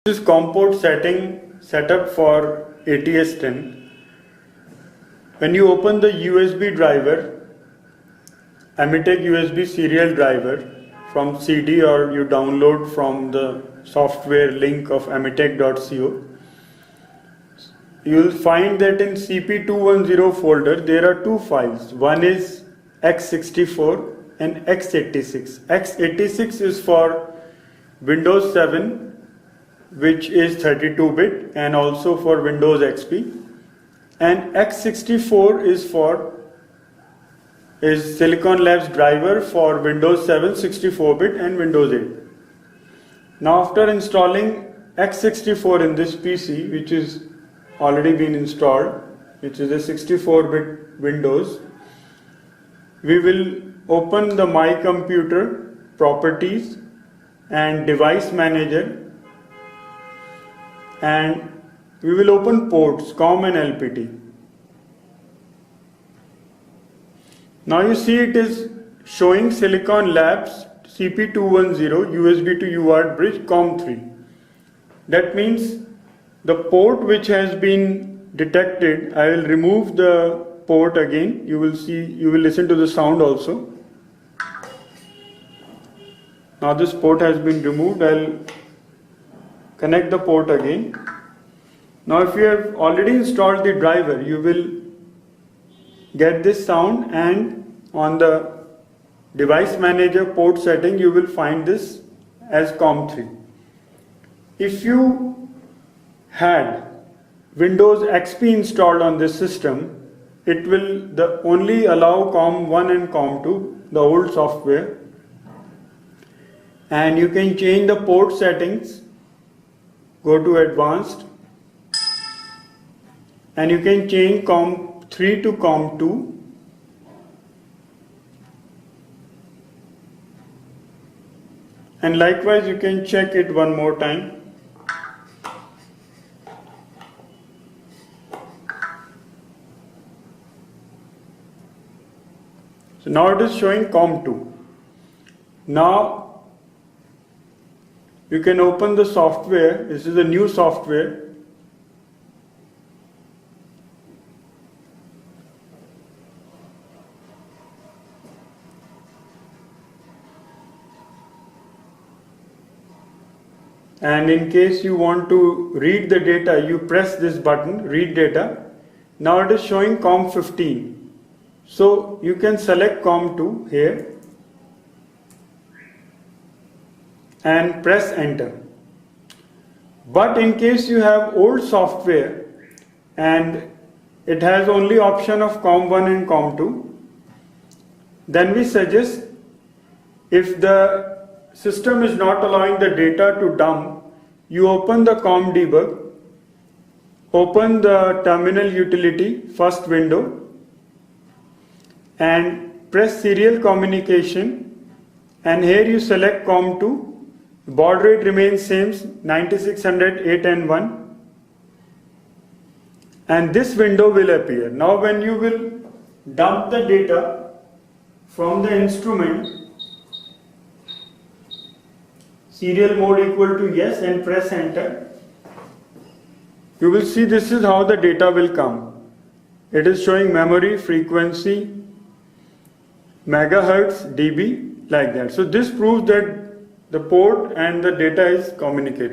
This is COM port setting setup for ATS 10. When you open the USB driver, Amitech USB serial driver from CD, or you download from the software link of amitech.co, you will find that in CP210 folder there are two files. One is x64 and x86. x86 is for Windows 7, which is 32-bit, and also for Windows XP, and x64 is Silicon Labs driver for Windows 7 64-bit and Windows 8. Now after installing x64 in this PC, which is already been installed, which is a 64-bit Windows, we will open the My Computer properties and device manager, and we will open ports COM and LPT. Now you see it is showing Silicon Labs CP210 USB to UART bridge COM3. That means the port which has been detected, I will remove the port again. You will listen to the sound also. Now this port has been removed. I'll connect the port again. Now if you have already installed the driver, you will get this sound, and on the device manager port setting you will find this as COM3. If you had Windows XP installed on this system, it will only allow COM1 and COM2, the old software, and you can change the port settings. Go to advanced, and you can change COM3 to COM2, and likewise you can check it one more time. So now it is showing COM2. Now you can open the software. This is a new software. And in case you want to read the data, you press this button, read data. Now it is showing COM15. So you can select COM2 here and press enter. But in case you have old software and it has only option of COM1 and COM2, then we suggest, if the system is not allowing the data to dump, you open the COM debug, open the terminal utility first window, and press serial communication, and here you select COM2. Baud rate remains same, 9600, 8 and 1, and this window will appear. Now when you will dump the data from the instrument, serial mode equal to yes, and press enter, you will see this is how the data will come. It is showing memory, frequency, megahertz, dB, like that. So this proves that the port and the data is communicating.